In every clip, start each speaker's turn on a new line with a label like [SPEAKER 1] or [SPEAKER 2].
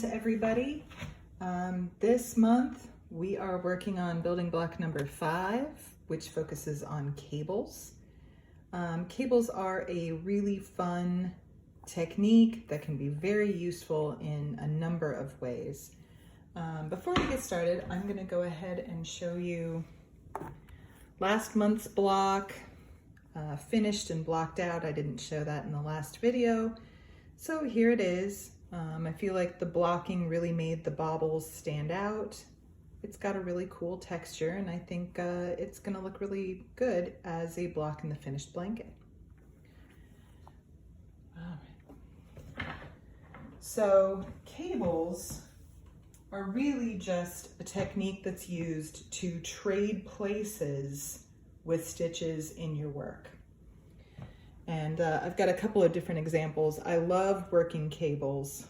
[SPEAKER 1] to everybody. This month we are working on building block number 5, which focuses on cables. Cables are a really fun technique that can be very useful in a number of ways. Before we get started, I'm going to go ahead and show you last month's block, finished and blocked out. I didn't show that in the last video. So here it is. I feel like the blocking really made the baubles stand out. It's got a really cool texture, and I think it's going to look really good as a block in the finished blanket. All right. So cables are really just a technique that's used to trade places with stitches in your work. And I've got a couple of different examples. I love working cables.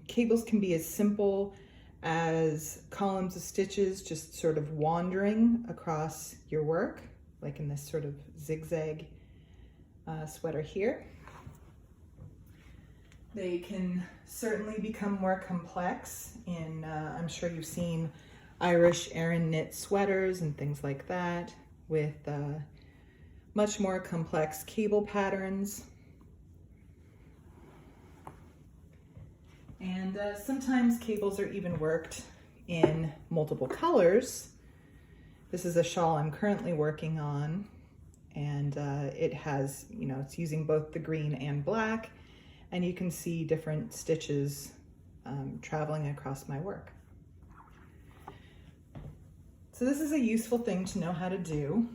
[SPEAKER 1] Cables can be as simple as columns of stitches just sort of wandering across your work, like in this sort of zigzag sweater here. They can certainly become more complex in, I'm sure you've seen Irish Aran knit sweaters and things like that with much more complex cable patterns. And sometimes cables are even worked in multiple colors. This is a shawl I'm currently working on, and it has, it's using both the green and black, and you can see different stitches traveling across my work. So this is a useful thing to know how to do.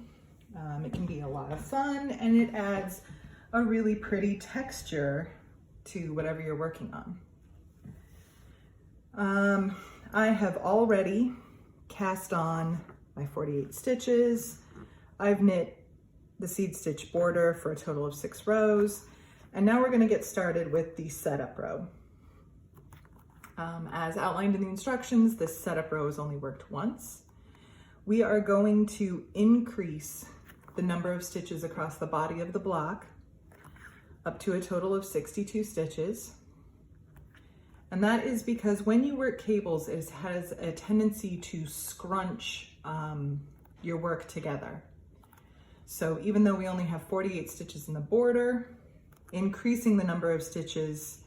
[SPEAKER 1] It can be a lot of fun, and it adds a really pretty texture to whatever you're working on. I have already cast on my 48 stitches. I've knit the seed stitch border for a total of 6 rows, and now we're going to get started with the setup row. As outlined in the instructions, this setup row is only worked once. We are going to increase the number of stitches across the body of the block up to a total of 62 stitches. And that is because when you work cables, it has a tendency to scrunch your work together. So even though we only have 48 stitches in the border, increasing the number of stitches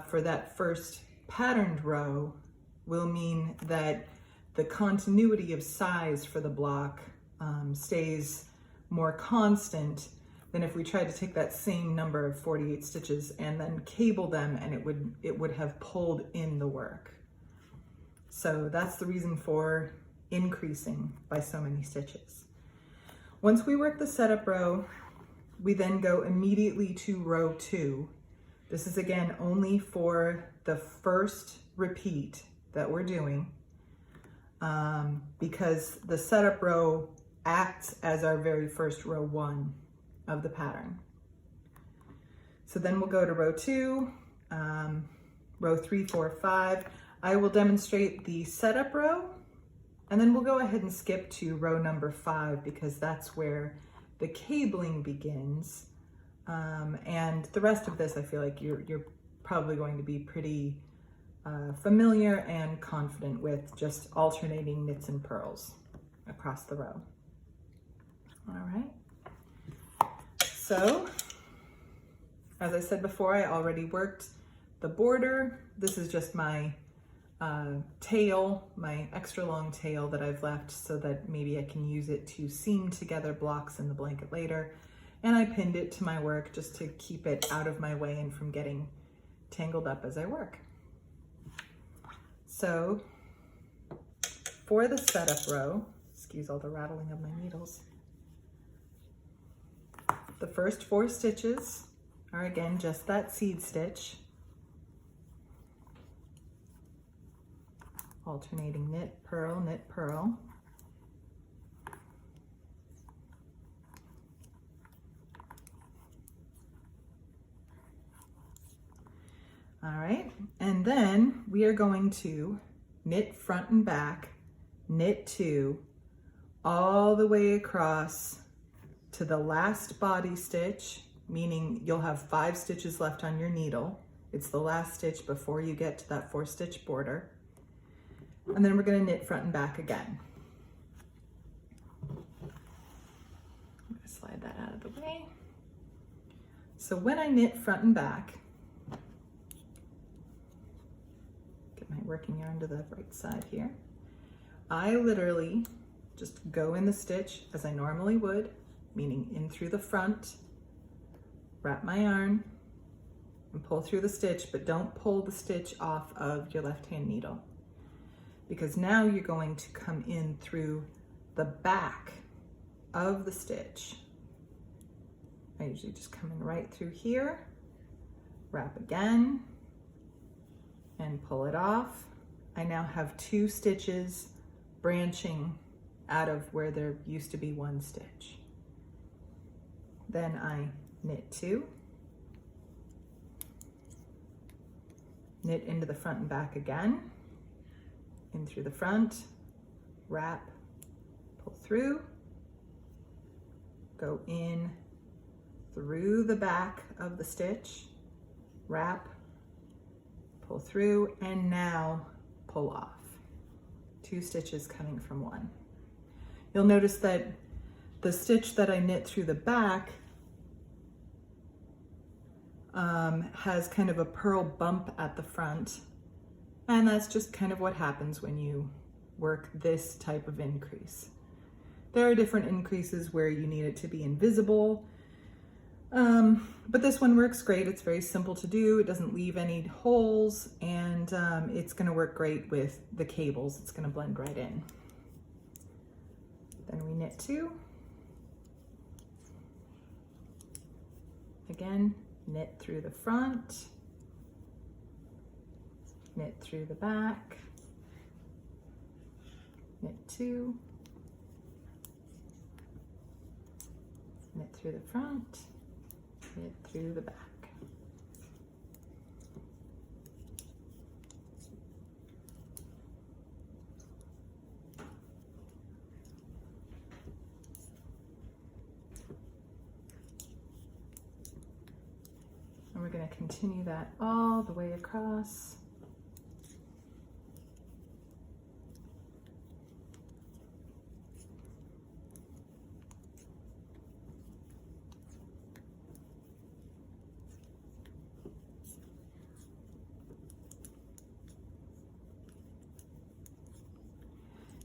[SPEAKER 1] for that first patterned row will mean that the continuity of size for the block stays more constant than if we tried to take that same number of 48 stitches and then cable them, and it would have pulled in the work. So that's the reason for increasing by so many stitches. Once we work the setup row, we then go immediately to row 2. This is again only for the first repeat that we're doing, because the setup row acts as our very first row 1 of the pattern. So then we'll go to row 2, row 3, 4, 5. I will demonstrate the setup row, and then we'll go ahead and skip to row number 5 because that's where the cabling begins. And the rest of this, I feel like you're probably going to be pretty familiar and confident with, just alternating knits and purls across the row. All right. So, as I said before, I already worked the border. This is just my tail, my extra long tail that I've left so that maybe I can use it to seam together blocks in the blanket later. And I pinned it to my work just to keep it out of my way and from getting tangled up as I work. So, for the setup row, excuse all the rattling of my needles, the first 4 stitches are again just that seed stitch, alternating knit, purl, knit, purl. All right, and then we are going to knit front and back, knit 2, all the way across to the last body stitch, meaning you'll have 5 stitches left on your needle, It's the last stitch before you get to that 4-stitch border. And then we're going to knit front and back again. I'm going to slide that out of the way. So when I knit front and back, get my working yarn to the right side here, I literally just go in the stitch as I normally would, meaning in through the front, wrap my yarn, and pull through the stitch, but don't pull the stitch off of your left-hand needle, because now you're going to come in through the back of the stitch. I usually just come in right through here, wrap again, and pull it off. I now have 2 stitches branching out of where there used to be 1 stitch. Then I knit 2, knit into the front and back again, in through the front, wrap, pull through, go in through the back of the stitch, wrap, pull through, and now pull off. 2 stitches coming from 1. You'll notice that the stitch that I knit through the back has kind of a purl bump at the front, and that's just kind of what happens when you work this type of increase. There are different increases where you need it to be invisible, but this one works great. It's very simple to do. It doesn't leave any holes, and it's going to work great with the cables. It's going to blend right in. Then we knit 2. Again, knit through the front, knit through the back, knit 2, knit through the front, knit through the back. And we're going to continue that all the way across.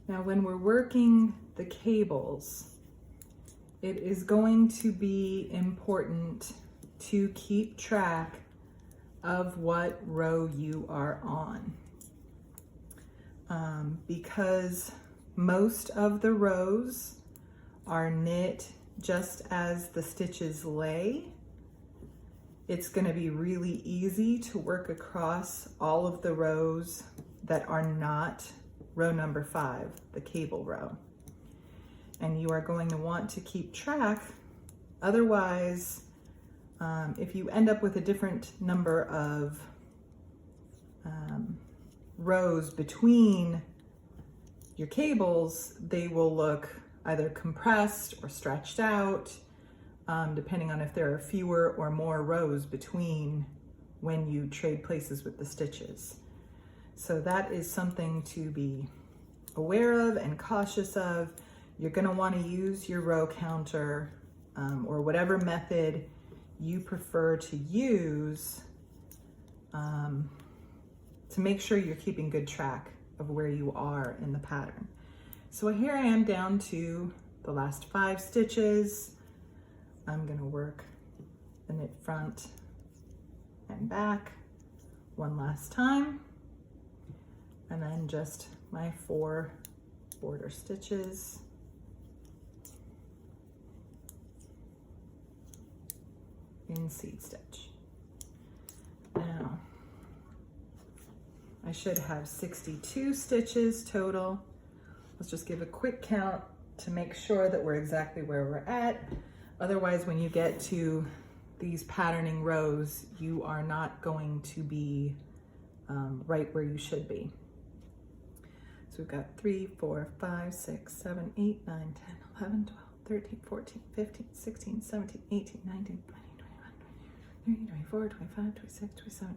[SPEAKER 1] Now, when we're working the cables, it is going to be important to keep track of what row you are on, because most of the rows are knit just as the stitches lay. It's going to be really easy to work across all of the rows that are not row number 5, the cable row. And you are going to want to keep track. Otherwise, if you end up with a different number of rows between your cables, they will look either compressed or stretched out, depending on if there are fewer or more rows between when you trade places with the stitches. So that is something to be aware of and cautious of. You're going to want to use your row counter or whatever method you prefer to use to make sure you're keeping good track of where you are in the pattern. So here I am down to the last 5 stitches. I'm going to work the knit front and back one last time, and then just my 4 border stitches. In seed stitch. Now, I should have 62 stitches total. Let's just give a quick count to make sure that we're exactly where we're at. Otherwise, when you get to these patterning rows, you are not going to be right where you should be. So we've got 3, 4, 5, 6, 7, 8, 9, 10, 11, 12, 13, 14, 15, 16, 17, 18, 19, 20, 21, 22, 23, 24, 24, 25, 26, 27,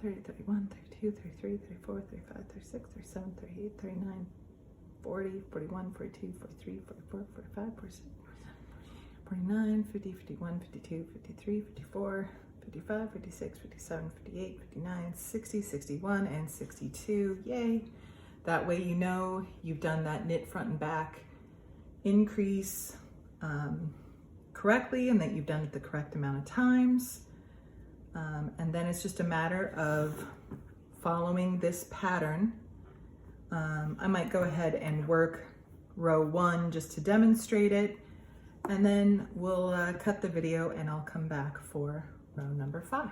[SPEAKER 1] 28, 29, 30, 31, 32, 33, 34, 35, 36, 37, 38, 39, 40, 41, 42, 43, 44, 45, 46, 49, 50, 51, 52, 53, 54, 55, 56, 57, 58, 59, 60, 61, and 62. Yay! That way you know you've done that knit front and back increase correctly and that you've done it the correct amount of times. And then it's just a matter of following this pattern. I might go ahead and work row 1 just to demonstrate it, and then we'll cut the video and I'll come back for row number 5.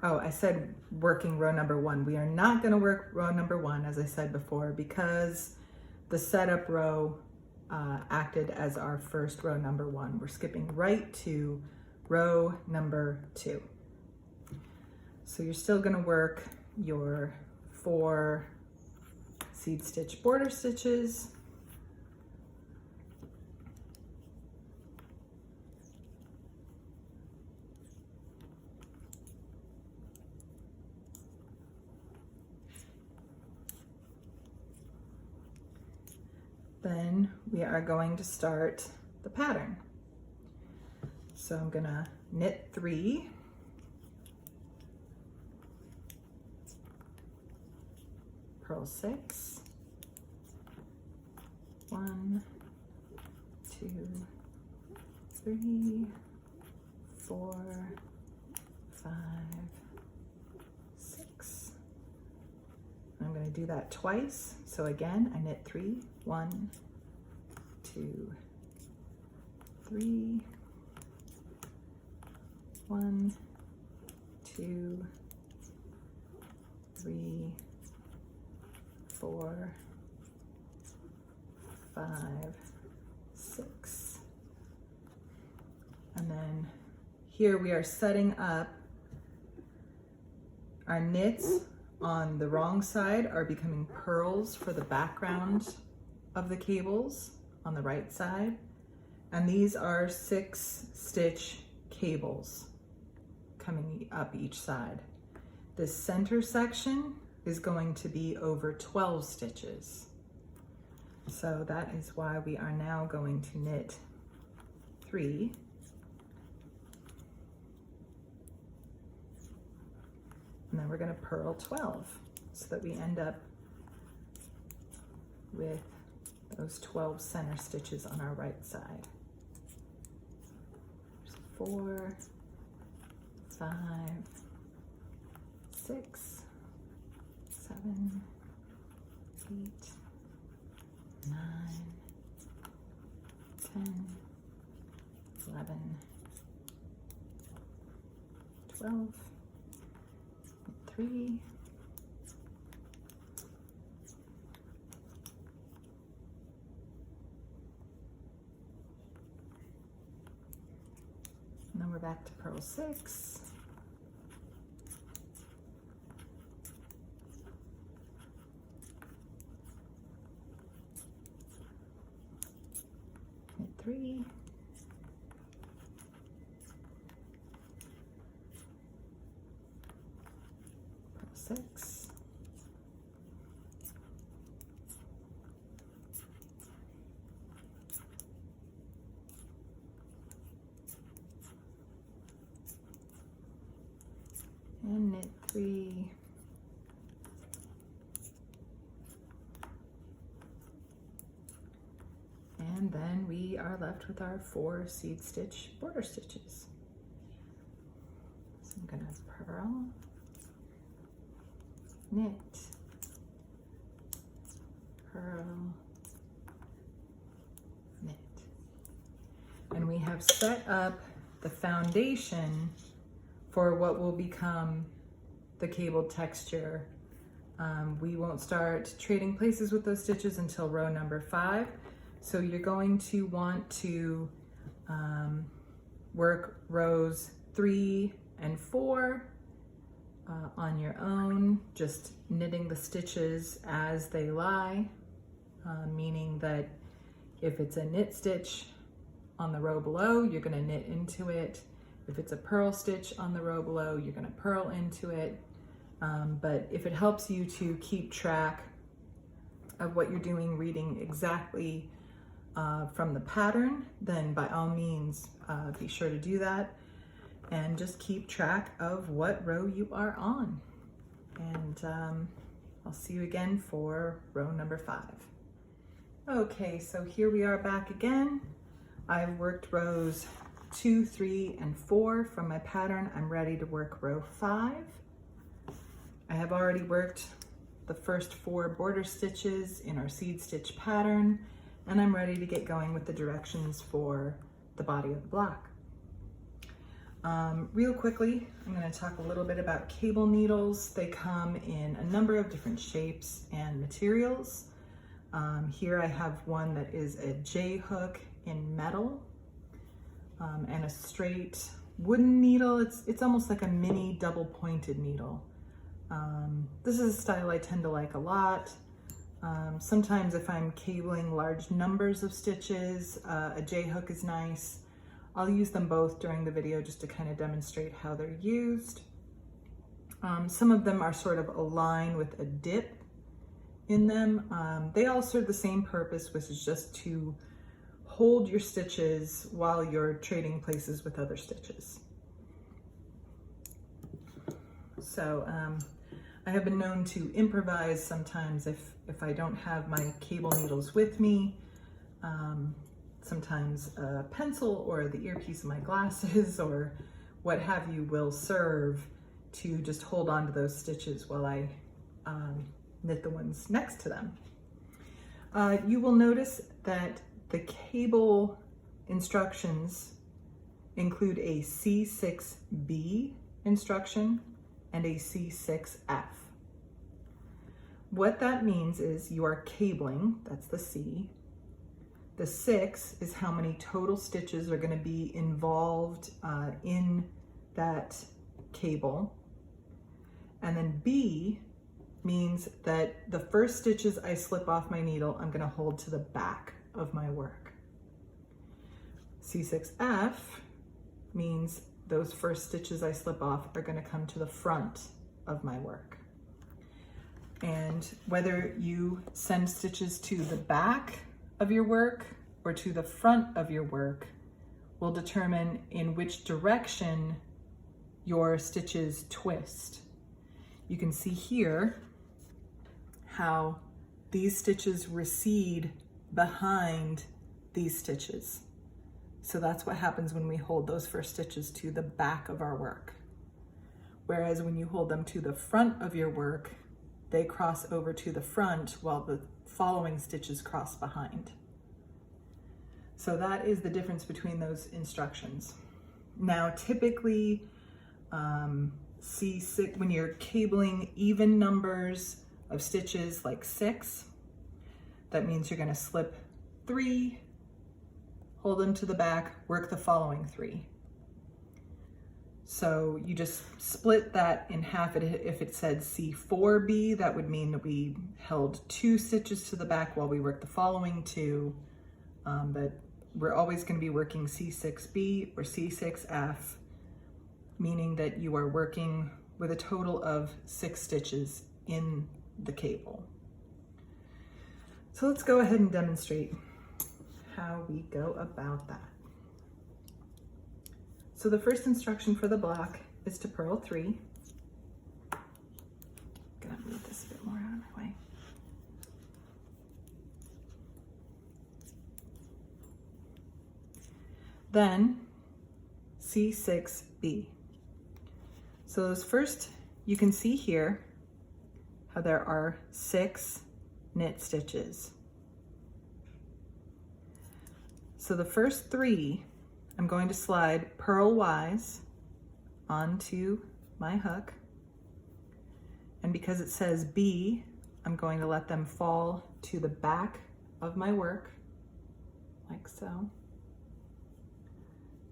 [SPEAKER 1] Oh, I said working row number 1. We are not going to work row number 1, as I said before, because the setup row acted as our first row number 1. We're skipping right to row number 2. So you're still going to work your 4 seed stitch border stitches. Then we are going to start the pattern. So I'm gonna knit 3, purl 6, 1, 2, 3, 4, 5, 6. I'm going to do that twice. So again, I knit 3, 1, 2, 3, 1, 2, 3, 4, 5, 6. And then here we are setting up our knits on the wrong side are becoming purls for the background of the cables on the right side. And these are 6 stitch cables coming up each side. This center section is going to be over 12 stitches. So that is why we are now going to knit 3. And then we're going to purl 12 so that we end up with those 12 center stitches on our right side. 4, 5, 6, 7, 8, 9, 10, 11, 12, 3, and then we're back to purl 6, knit 3, purl 6, and knit 3, and then we are left with our 4 seed stitch border stitches. So I'm going to purl, knit, purl, knit, and we have set up the foundation for what will become the cabled texture. We won't start trading places with those stitches until row number 5. So you're going to want to work rows 3 and 4 on your own, just knitting the stitches as they lie, meaning that if it's a knit stitch on the row below, you're going to knit into it. If it's a purl stitch on the row below, you're going to purl into it. But if it helps you to keep track of what you're doing, reading exactly from the pattern, then by all means be sure to do that, and just keep track of what row you are on. And I'll see you again for row number 5. Okay, so here we are back again. I've worked rows 2, 3, and 4 from my pattern. I'm ready to work row 5. I have already worked the first 4 border stitches in our seed stitch pattern, and I'm ready to get going with the directions for the body of the block. Real quickly, I'm going to talk a little bit about cable needles. They come in a number of different shapes and materials. Here I have one that is a J-hook in metal, and a straight wooden needle. It's almost like a mini double pointed needle. This is a style I tend to like a lot. Sometimes if I'm cabling large numbers of stitches, a J-hook is nice. I'll use them both during the video just to kind of demonstrate how they're used. Some of them are sort of a line with a dip in them. They all serve the same purpose, which is just to hold your stitches while you're trading places with other stitches. So I have been known to improvise sometimes if I don't have my cable needles with me. Sometimes a pencil or the earpiece of my glasses or what have you will serve to just hold on to those stitches while I knit the ones next to them. You will notice that the cable instructions include a C6B instruction and a C6F. What that means is you are cabling, that's the C. The 6 is how many total stitches are going to be involved in that cable. And then B means that the first stitches I slip off my needle, I'm going to hold to the back of my work. C6F means those first stitches I slip off are going to come to the front of my work. And whether you send stitches to the back of your work or to the front of your work will determine in which direction your stitches twist. You can see here how these stitches recede behind these stitches. So that's what happens when we hold those first stitches to the back of our work. Whereas when you hold them to the front of your work, they cross over to the front while the following stitches cross behind. So that is the difference between those instructions. Now, typically, C6, when you're cabling even numbers of stitches like 6, that means you're going to slip 3, hold them to the back, work the following 3. So you just split that in half. If it said C4B, that would mean that we held 2 stitches to the back while we worked the following 2. But we're always going to be working C6B or C6F, meaning that you are working with a total of 6 stitches in the cable. So let's go ahead and demonstrate how we go about that. So the first instruction for the block is to purl 3. I'm gonna move this a bit more out of my way. Then C6B. So those first, you can see here how there are 6 knit stitches. So the first 3, I'm going to slide purlwise onto my hook. And because it says B, I'm going to let them fall to the back of my work, like so,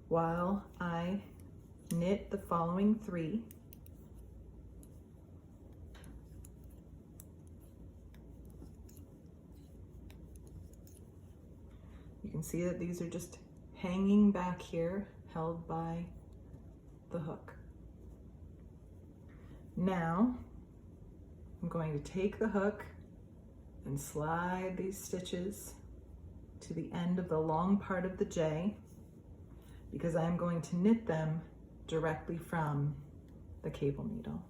[SPEAKER 1] while I knit the following 3. You can see that these are just hanging back here, held by the hook. Now, I'm going to take the hook and slide these stitches to the end of the long part of the J, because I'm going to knit them directly from the cable needle.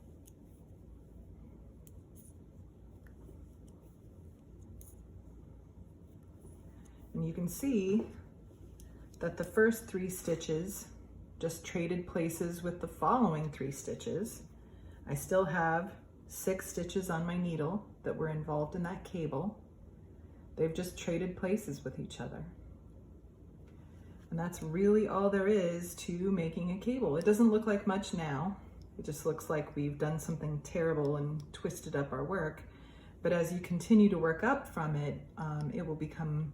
[SPEAKER 1] And you can see that the first 3 stitches just traded places with the following 3 stitches. I still have 6 stitches on my needle that were involved in that cable. They've just traded places with each other. And that's really all there is to making a cable. It doesn't look like much now. It just looks like we've done something terrible and twisted up our work. But as you continue to work up from it, it will become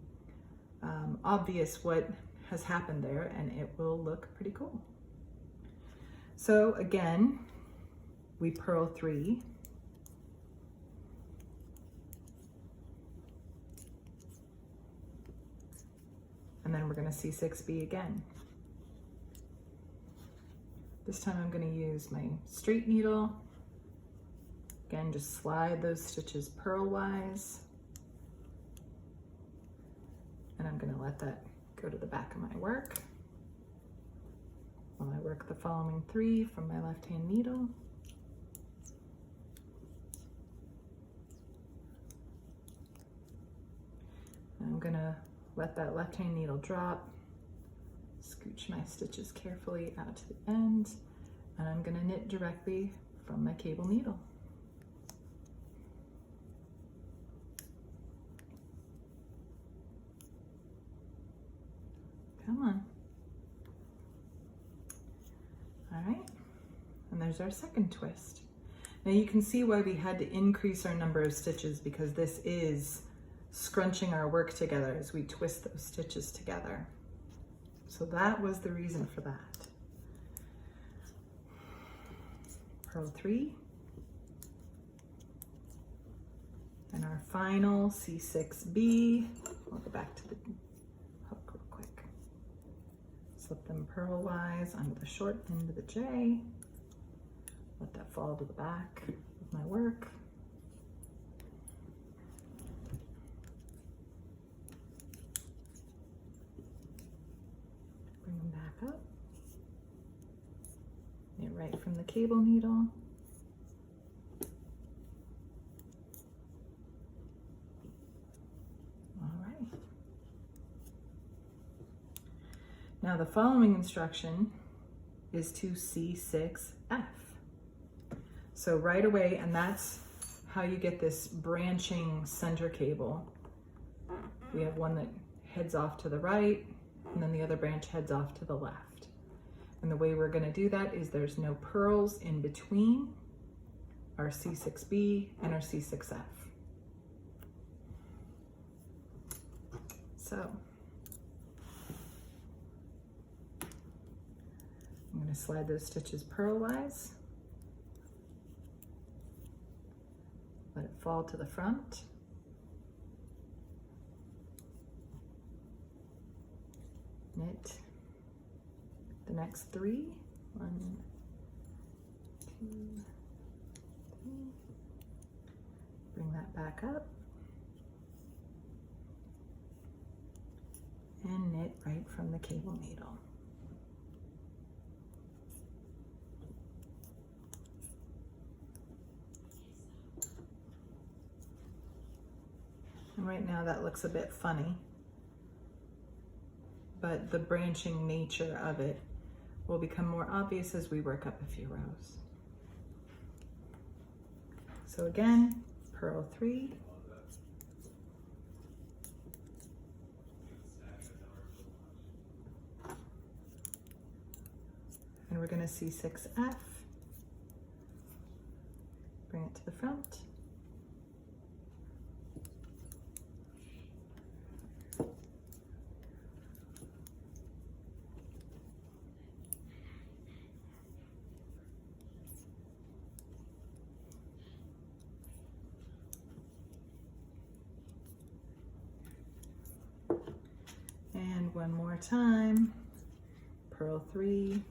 [SPEAKER 1] obvious what has happened there, and it will look pretty cool. So again, we purl 3. And then we're going to C6B again. This time I'm going to use my straight needle. Again, just slide those stitches purlwise. And I'm going to let that go to the back of my work while I work the following 3 from my left-hand needle. And I'm going to let that left-hand needle drop, scooch my stitches carefully out to the end, and I'm going to knit directly from my cable needle. Come on. All right, and there's our second twist. Now you can see why we had to increase our number of stitches, because this is scrunching our work together as we twist those stitches together. So that was the reason for that. Purl 3. And our final C6B. We'll go back to the hook real quick. Slip them purlwise onto the short end of the J. Let that fall to the back of my work. Bring them back up. Knit right from the cable needle. All right. Now the following instruction is to C6F. So right away, and that's how you get this branching center cable. We have one that heads off to the right, and then the other branch heads off to the left. And the way we're going to do that is there's no purls in between our C6B and our C6F. So I'm going to slide those stitches purlwise. Let it fall to the front. Knit the next 3. 1, 2, 3. Bring that back up. And knit right from the cable needle. And right now that looks a bit funny, but the branching nature of it will become more obvious as we work up a few rows. So again, purl 3. And we're going to C6F. Bring it to the front. And 1, one more time. Purl 3.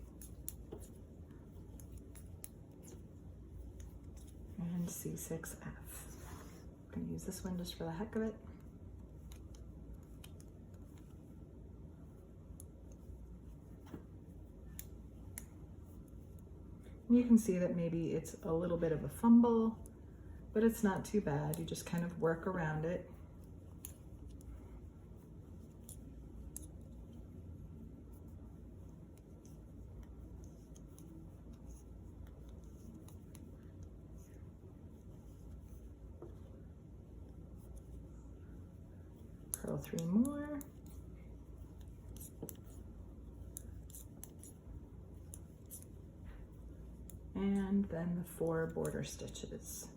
[SPEAKER 1] And C6F. I'm going to use this one just for the heck of it. And you can see that maybe it's a little bit of a fumble, but it's not too bad. You just kind of work around it. Purl 3 more. And then the 4 border stitches.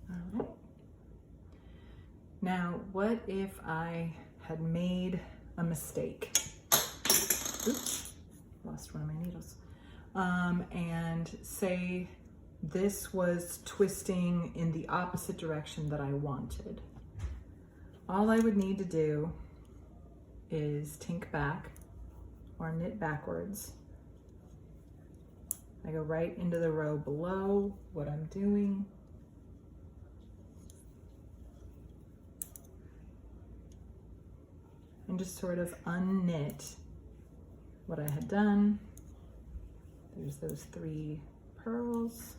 [SPEAKER 1] All right. Now, what if I had made a mistake? Oops, lost one of my needles. And say this was twisting in the opposite direction that I wanted. All I would need to do is tink back or knit backwards. I go right into the row below what I'm doing. And just sort of unknit what I had done. There's those 3 purls.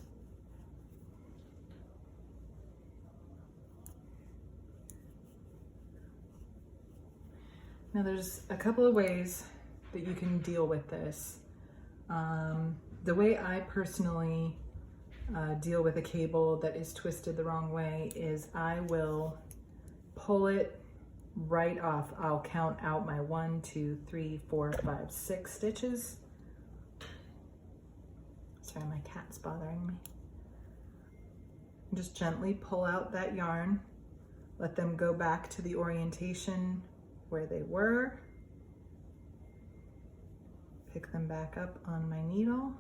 [SPEAKER 1] Now there's a couple of ways that you can deal with this. The way I personally deal with a cable that is twisted the wrong way is I will pull it right off. I'll count out my 1, 2, 3, 4, 5, 6 stitches. Sorry, my cat's bothering me. Just gently pull out that yarn, let them go back to the orientation where they were. Pick them back up on my needle,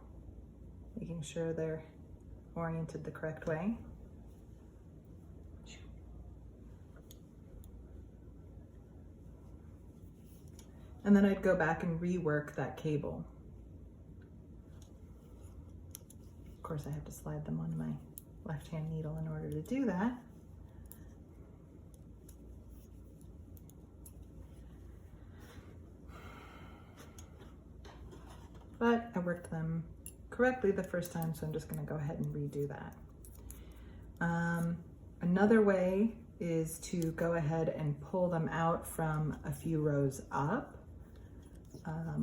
[SPEAKER 1] making sure they're oriented the correct way. And then I'd go back and rework that cable. Of course, I have to slide them on my left-hand needle in order to do that. But I worked them correctly the first time, so I'm just going to go ahead and redo that. Another way is to go ahead and pull them out from a few rows up.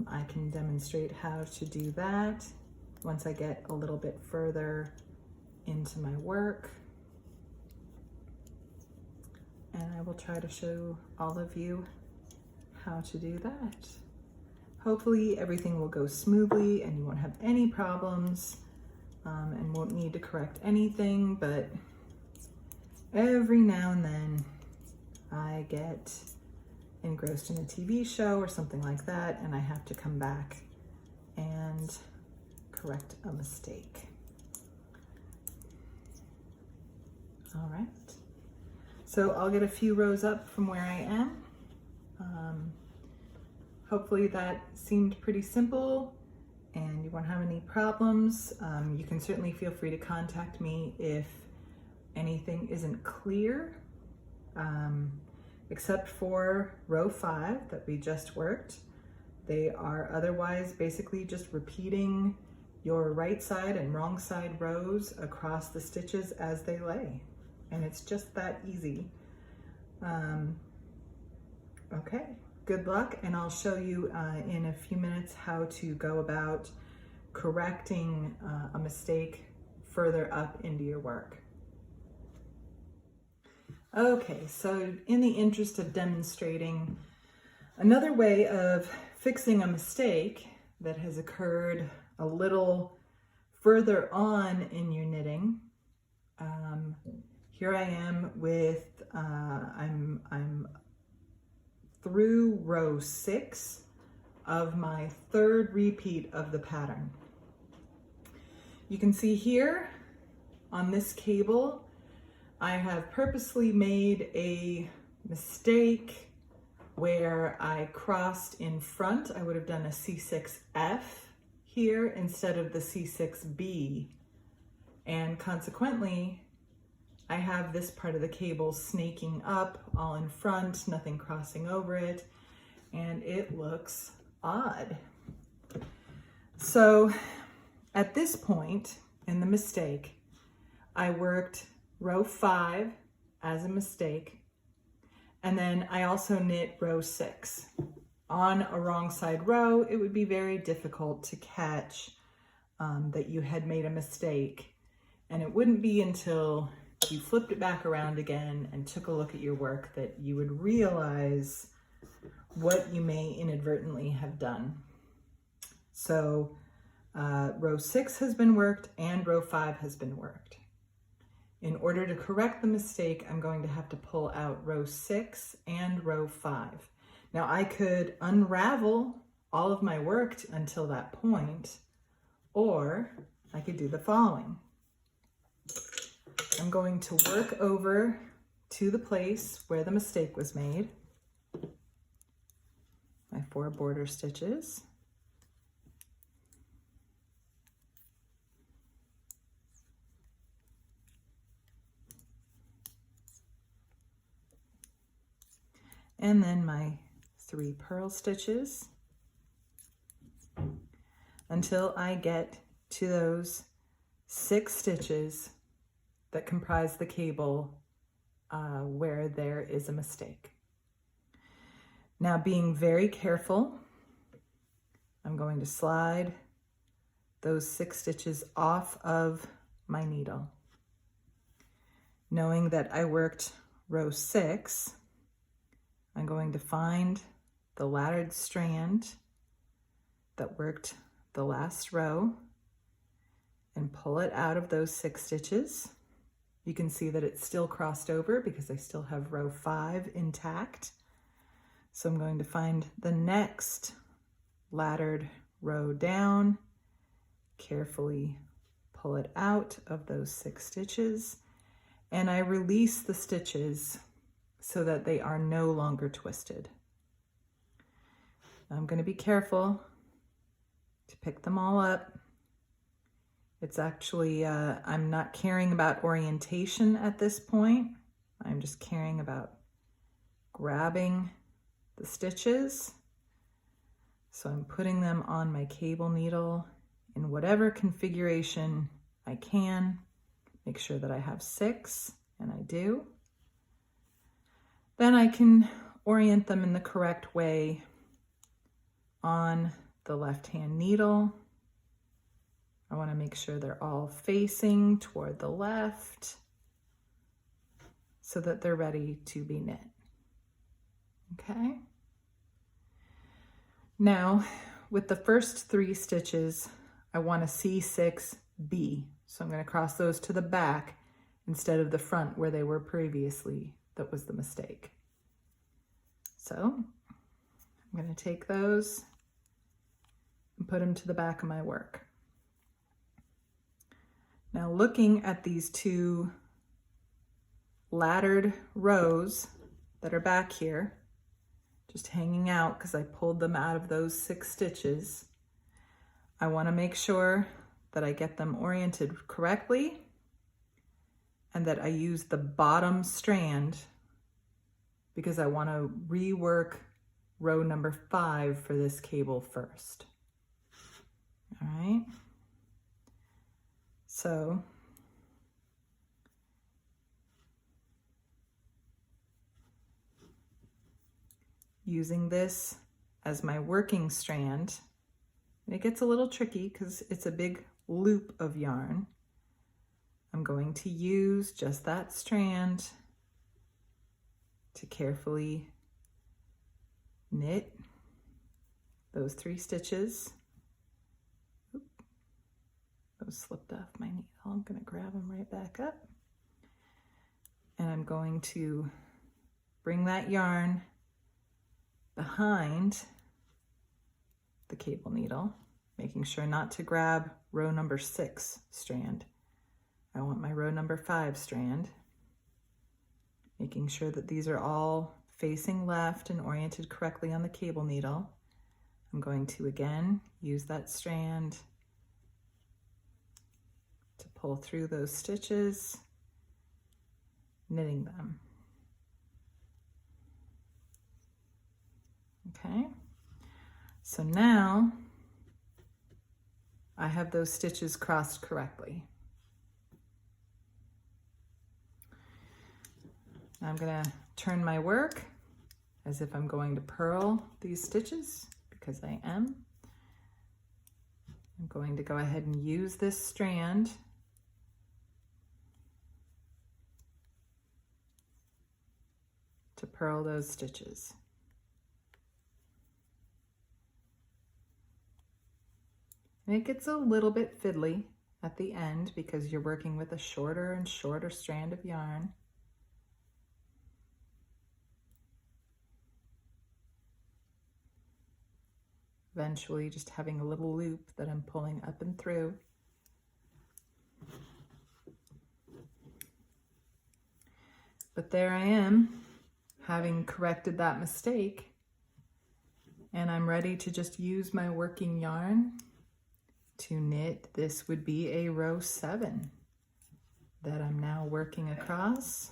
[SPEAKER 1] I can demonstrate how to do that once I get a little bit further into my work. And I will try to show all of you how to do that. Hopefully everything will go smoothly and you won't have any problems and won't need to correct anything, but every now and then I get engrossed in a TV show or something like that and I have to come back and correct a mistake. All right, so I'll get a few rows up from where I am. Hopefully that seemed pretty simple and you won't have any problems. You can certainly feel free to contact me if anything isn't clear, except for row 5 that we just worked. They are otherwise basically just repeating your right side and wrong side rows across the stitches as they lay. And it's just that easy. Okay. Good luck, and I'll show you in a few minutes how to go about correcting a mistake further up into your work. Okay, so in the interest of demonstrating another way of fixing a mistake that has occurred a little further on in your knitting, here I am with, I'm through row 6 of my 3rd repeat of the pattern. You can see here on this cable, I have purposely made a mistake where I crossed in front. I would have done a C6F here instead of the C6B. And consequently, I have this part of the cable snaking up all in front, nothing crossing over it, and it looks odd. So at this point in the mistake, I worked row 5 as a mistake, and then I also knit row 6. On a wrong side row, it would be very difficult to catch that you had made a mistake, and it wouldn't be until you flipped it back around again and took a look at your work that you would realize what you may inadvertently have done. So row 6 has been worked and row 5 has been worked. In order to correct the mistake, I'm going to have to pull out row 6 and row 5. Now I could unravel all of my work until that point, or I could do the following. I'm going to work over to the place where the mistake was made, my 4 border stitches. And then my 3 purl stitches until I get to those 6 stitches that comprise the cable where there is a mistake. Now, being very careful, I'm going to slide those 6 stitches off of my needle. Knowing that I worked row 6, I'm going to find the laddered strand that worked the last row and pull it out of those 6 stitches. You can see that it's still crossed over because I still have row 5 intact. So I'm going to find the next laddered row down, carefully pull it out of those 6 stitches, and I release the stitches so that they are no longer twisted. I'm going to be careful to pick them all up. It's actually, I'm not caring about orientation at this point. I'm just caring about grabbing the stitches. So I'm putting them on my cable needle in whatever configuration I can. Make sure that I have 6, and I do. Then I can orient them in the correct way on the left-hand needle. I want to make sure they're all facing toward the left so that they're ready to be knit. Okay. Now, with the first 3 stitches, I want a C6B. So I'm going to cross those to the back instead of the front where they were previously. That was the mistake. So I'm going to take those and put them to the back of my work. Now, looking at these 2 laddered rows that are back here, just hanging out because I pulled them out of those 6 stitches, I want to make sure that I get them oriented correctly and that I use the bottom strand because I want to rework row number 5 for this cable first. All right. So using this as my working strand, it gets a little tricky because it's a big loop of yarn. I'm going to use just that strand to carefully knit those 3 stitches. Oop, those slipped off my needle. I'm going to grab them right back up. And I'm going to bring that yarn behind the cable needle, making sure not to grab row number 6 strand. I want my row number 5 strand, making sure that these are all facing left and oriented correctly on the cable needle. I'm going to again use that strand to pull through those stitches, knitting them. Okay, so now I have those stitches crossed correctly. Now I'm going to turn my work as if I'm going to purl these stitches, because I am. I'm going to go ahead and use this strand to purl those stitches. And it gets a little bit fiddly at the end because you're working with a shorter and shorter strand of yarn. Eventually just having a little loop that I'm pulling up and through. But there I am, having corrected that mistake, and I'm ready to just use my working yarn to knit. This would be a row 7 that I'm now working across.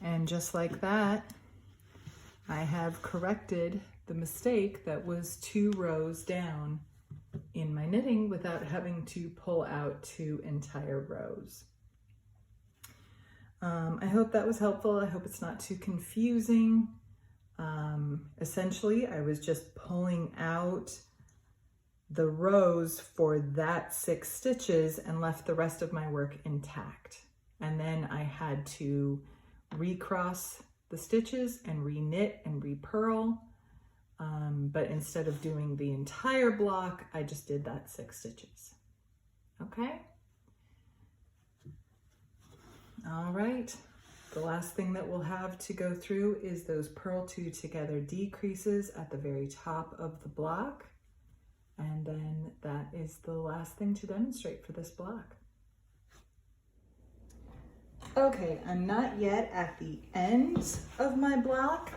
[SPEAKER 1] And just like that, I have corrected the mistake that was 2 rows down in my knitting without having to pull out 2 entire rows. I hope that was helpful. I hope it's not too confusing. Essentially, I was just pulling out the rows for that 6 stitches and left the rest of my work intact. And then I had to recross the stitches and re-knit and re-purl. But instead of doing the entire block, I just did that 6 stitches. Okay? All right. The last thing that we'll have to go through is those purl 2 together decreases at the very top of the block. And then that is the last thing to demonstrate for this block. Okay, I'm not yet at the end of my block,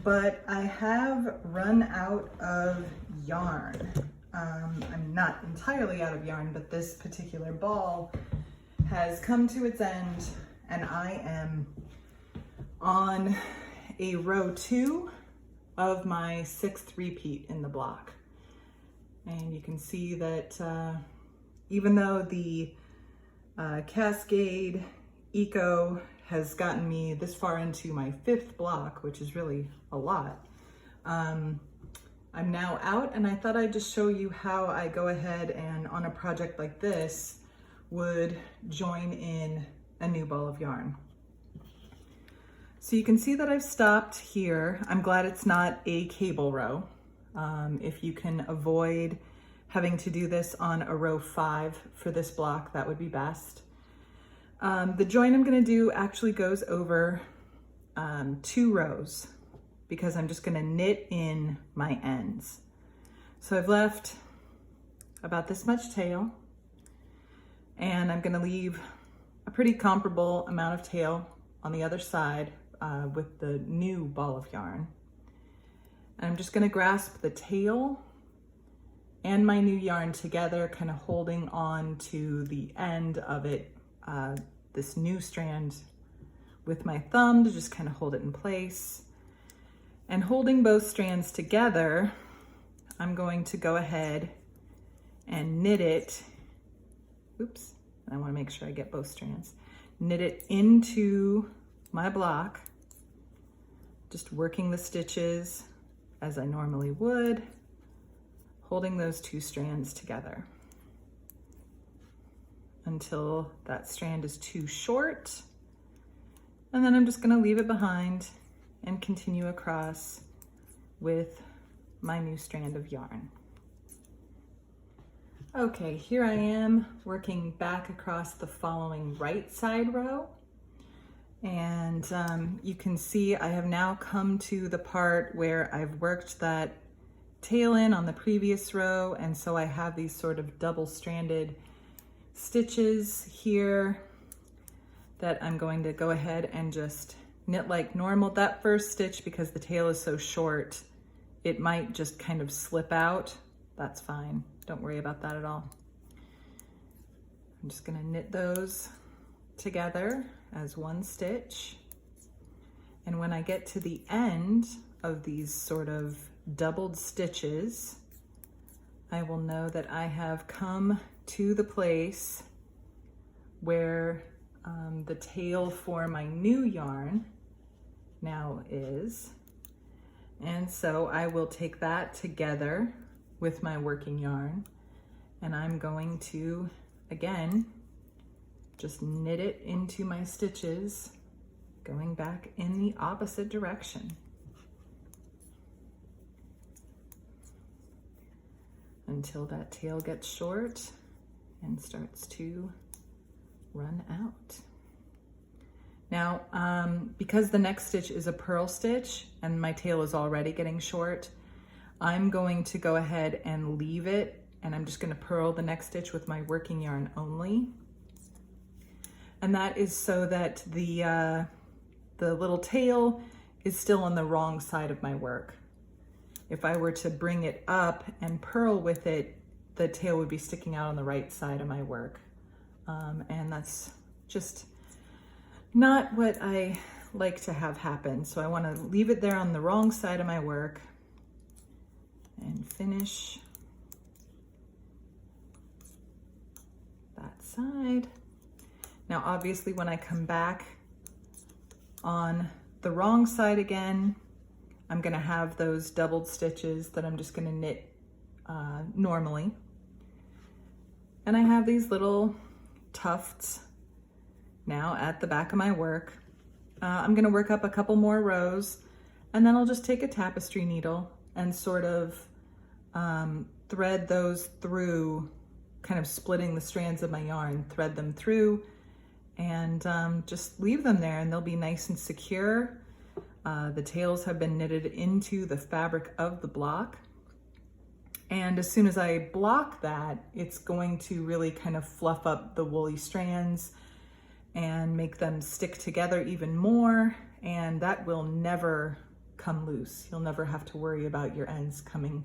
[SPEAKER 1] but I have run out of yarn. I'm not entirely out of yarn, but this particular ball has come to its end, and I am on a row 2 of my 6th repeat in the block. And you can see that even though the Cascade Eco has gotten me this far into my 5th block, which is really a lot, I'm now out, and I thought I'd just show you how I go ahead and on a project like this would join in a new ball of yarn. So you can see that I've stopped here. I'm glad it's not a cable row. If you can avoid having to do this on a row 5 for this block, that would be best. The join I'm gonna do actually goes over 2 rows because I'm just gonna knit in my ends. So I've left about this much tail, and I'm gonna leave a pretty comparable amount of tail on the other side with the new ball of yarn. And I'm just gonna grasp the tail and my new yarn together, kind of holding on to the end of it, this new strand, with my thumb to just kind of hold it in place. And holding both strands together, I'm going to go ahead and knit it. Oops, I want to make sure I get both strands. Knit it into my block, just working the stitches as I normally would, holding those 2 strands together until that strand is too short. And then I'm just going to leave it behind and continue across with my new strand of yarn. Okay, here I am working back across the following right side row. And you can see I have now come to the part where I've worked that tail in on the previous row, and so I have these sort of double-stranded stitches here that I'm going to go ahead and just knit like normal. That first stitch, because the tail is so short, it might just kind of slip out. That's fine, don't worry about that at all. I'm just gonna knit those together as one stitch. And when I get to the end of these sort of doubled stitches, I will know that I have come to the place where the tail for my new yarn now is. And so I will take that together with my working yarn, and I'm going to, again, just knit it into my stitches, going back in the opposite direction until that tail gets short and starts to run out. Now, because the next stitch is a purl stitch and my tail is already getting short, I'm going to go ahead and leave it, and I'm just going to purl the next stitch with my working yarn only. And that is so that the little tail is still on the wrong side of my work. If I were to bring it up and purl with it, the tail would be sticking out on the right side of my work. And that's just not what I like to have happen. So I want to leave it there on the wrong side of my work and finish that side. Now, obviously, when I come back on the wrong side again, I'm gonna have those doubled stitches that I'm just gonna knit normally. And I have these little tufts now at the back of my work. I'm gonna work up a couple more rows, and then I'll just take a tapestry needle and sort of thread those through, kind of splitting the strands of my yarn, thread them through, and just leave them there, and they'll be nice and secure. The tails have been knitted into the fabric of the block. And as soon as I block that, it's going to really kind of fluff up the woolly strands and make them stick together even more, and that will never come loose. You'll never have to worry about your ends coming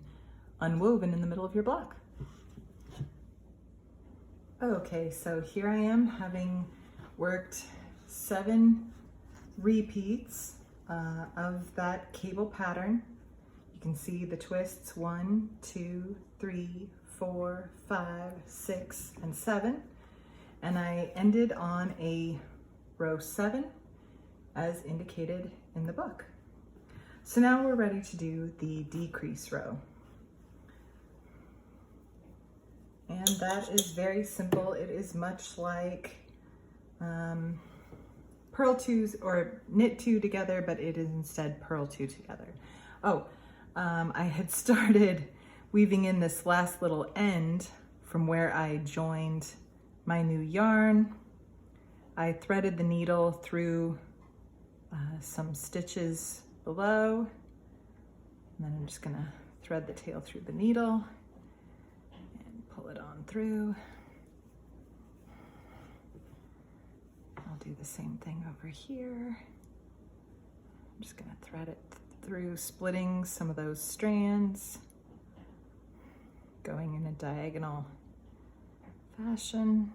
[SPEAKER 1] unwoven in the middle of your block. Okay, so here I am, having worked 7 repeats of that cable pattern. You can see the twists 1, 2, 3, 4, 5, 6, and 7. And I ended on a row 7 as indicated in the book. So now we're ready to do the decrease row. And that is very simple. It is much like purl 2s or knit 2 together, but it is instead purl 2 together. Oh, I had started weaving in this last little end from where I joined my new yarn. I threaded the needle through some stitches below, and then I'm just gonna thread the tail through the needle and pull it on through. I'll do the same thing over here. I'm just gonna thread it through, splitting some of those strands, going in a diagonal fashion.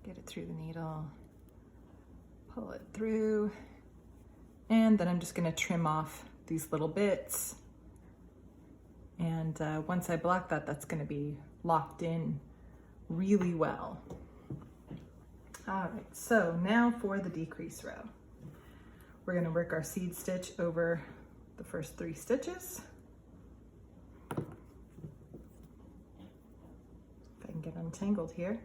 [SPEAKER 1] Get it through the needle, pull it through, and then I'm just gonna trim off these little bits. And once I block that, that's gonna be locked in really well. All right, so now for the decrease row. We're gonna work our seed stitch over the first 3 stitches. If I can get untangled here.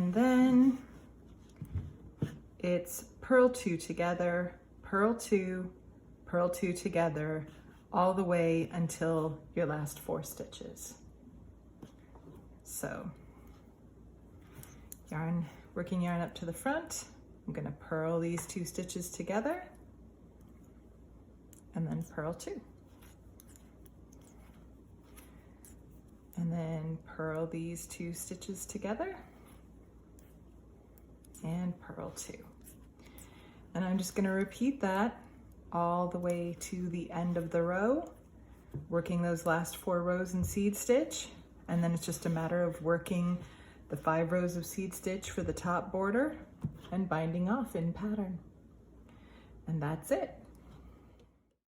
[SPEAKER 1] And then it's purl 2 together, purl 2 together, all the way until your last 4 stitches. So working yarn up to the front, I'm going to purl these 2 stitches together and then purl 2. And then purl these 2 stitches together and purl 2. And I'm just going to repeat that all the way to the end of the row, working those last 4 rows in seed stitch, and then it's just a matter of working the 5 rows of seed stitch for the top border and binding off in pattern. And that's it.